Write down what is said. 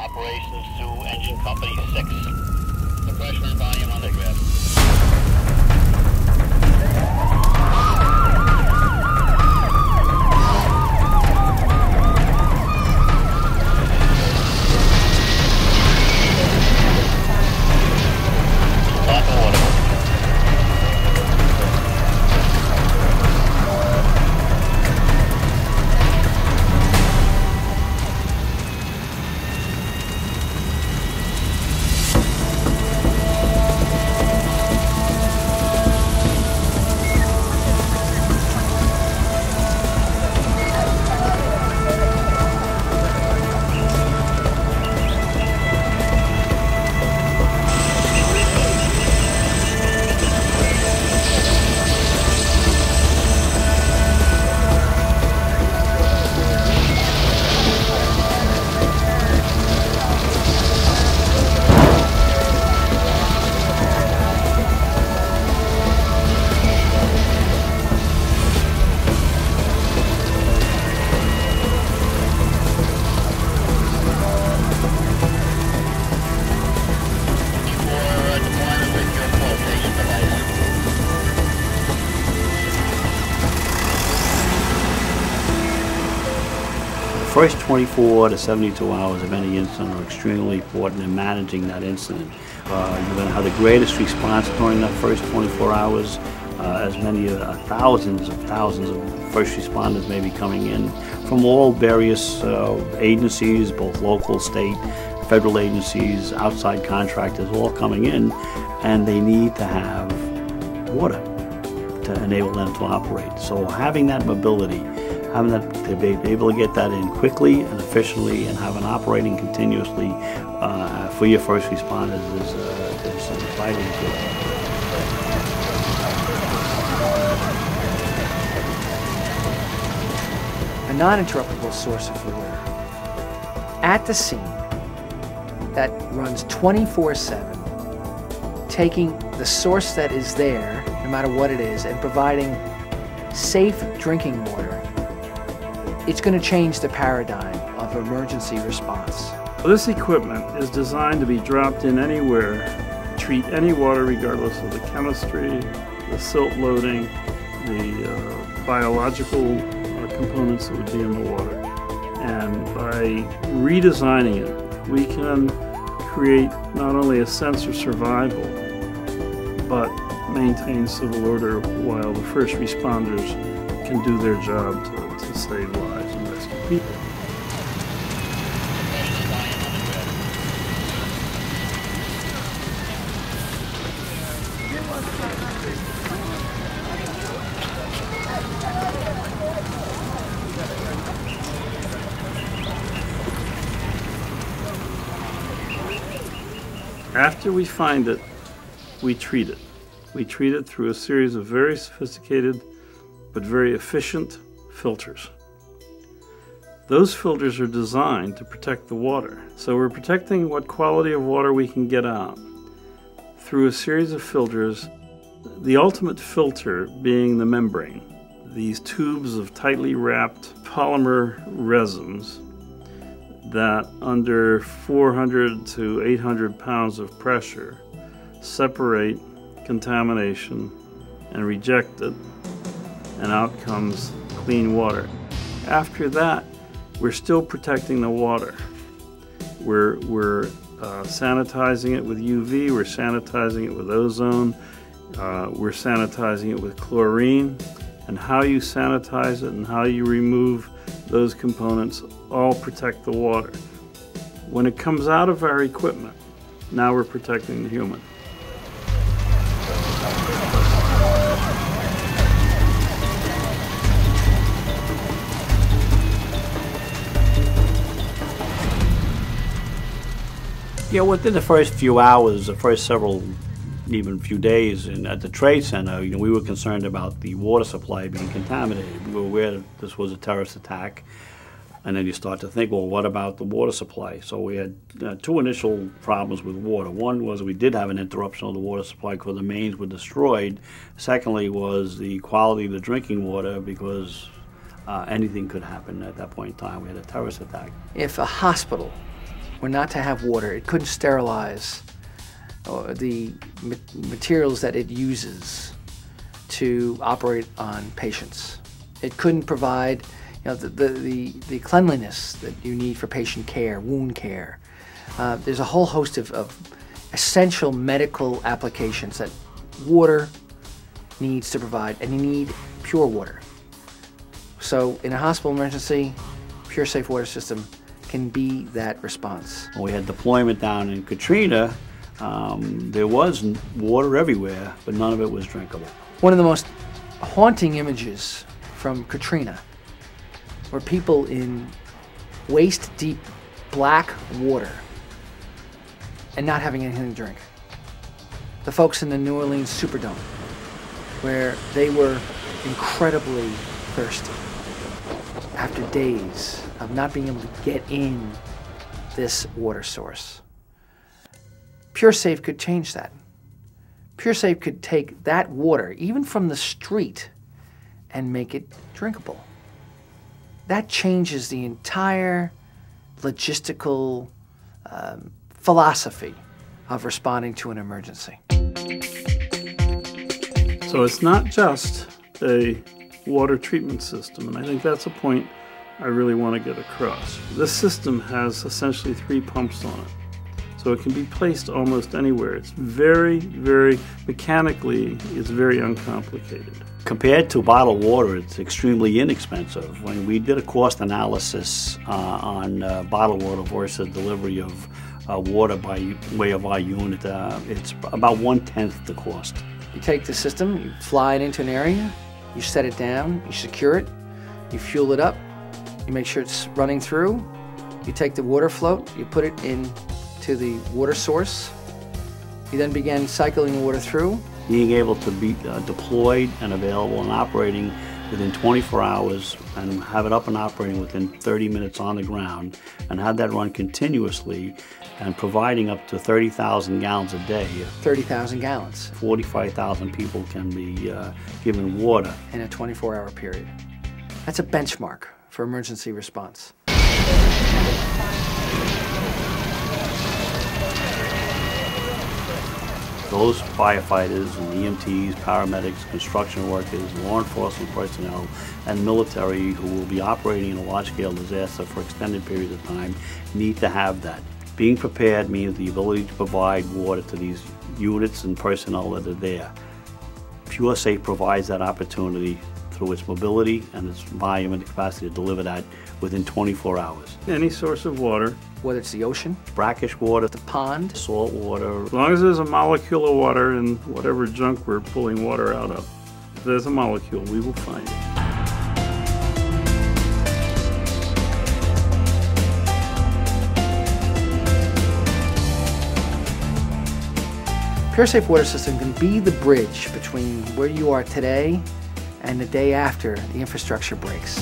Operations to Engine Company 6. The pressure and volume on the grid. The first 24 to 72 hours of any incident are extremely important in managing that incident. You're going to have the greatest response during that first 24 hours. As many thousands of first responders may be coming in from all various agencies, both local, state, federal agencies, outside contractors, all coming in, and they need to have water to enable them to operate. So having that mobility, having that, to be able to get that in quickly and efficiently and have an operating continuously for your first responders is vitally important. A non-interruptible source of water at the scene that runs 24/7, taking the source that is there, no matter what it is, and providing safe drinking water. It's going to change the paradigm of emergency response. This equipment is designed to be dropped in anywhere, treat any water regardless of the chemistry, the silt loading, the biological components that would be in the water. And by redesigning it, we can create not only a sense of survival, but maintain civil order while the first responders can do their job to save lives and rescue people. After we find it, we treat it. We treat it through a series of very sophisticated but very efficient filters. Those filters are designed to protect the water. So we're protecting what quality of water we can get out through a series of filters, the ultimate filter being the membrane. These tubes of tightly wrapped polymer resins that under 400 to 800 pounds of pressure separate contamination and reject it, and out comes clean water. After that, we're still protecting the water. We're sanitizing it with UV, we're sanitizing it with ozone, we're sanitizing it with chlorine, and how you sanitize it and how you remove those components all protect the water. When it comes out of our equipment, now we're protecting the human. You know, within the first few hours, the first several, even few days at the Trade Center, we were concerned about the water supply being contaminated. We were aware that this was a terrorist attack. And then you start to think, well, what about the water supply? So we had two initial problems with water. One was we did have an interruption of the water supply because the mains were destroyed. Secondly was the quality of the drinking water, because anything could happen at that point in time. We had a terrorist attack. If a hospital were not to have water, it couldn't sterilize the materials that it uses to operate on patients. It couldn't provide the cleanliness that you need for patient care, wound care. There's a whole host of essential medical applications that water needs to provide, and you need pure water. So in a hospital emergency, PureSafe water system can be that response. When we had deployment down in Katrina, there was water everywhere, but none of it was drinkable. One of the most haunting images from Katrina were people in waist-deep black water and not having anything to drink. The folks in the New Orleans Superdome, where they were incredibly thirsty after days of not being able to get in this water source. PureSafe could change that. PureSafe could take that water, even from the street, and make it drinkable. That changes the entire logistical philosophy of responding to an emergency. So it's not just a water treatment system, and I think that's a point I really want to get across. This system has essentially 3 pumps on it, so it can be placed almost anywhere. It's very, very, mechanically, it's very uncomplicated. Compared to bottled water, it's extremely inexpensive. When we did a cost analysis on bottled water versus delivery of water by way of our unit, it's about 1/10 the cost. You take the system, you fly it into an area, you set it down, you secure it, you fuel it up, you make sure it's running through, you take the water float, you put it into the water source, you then begin cycling the water through. Being able to be deployed and available and operating within 24 hours and have it up and operating within 30 minutes on the ground and have that run continuously and providing up to 30,000 gallons a day. 30,000 gallons. 45,000 people can be given water. In a 24-hour period. That's a benchmark for emergency response. Those firefighters and EMTs, paramedics, construction workers, law enforcement personnel, and military who will be operating in a large-scale disaster for extended periods of time need to have that. Being prepared means the ability to provide water to these units and personnel that are there. PureSafe provides that opportunity through its mobility and its volume and capacity to deliver that within 24 hours. Any source of water, Whether it's the ocean, Brackish water, the pond, salt water. as long as there's a molecule of water in whatever junk we're pulling water out of, if there's a molecule, we will find it. PureSafe water system can be the bridge between where you are today and the day after the infrastructure breaks.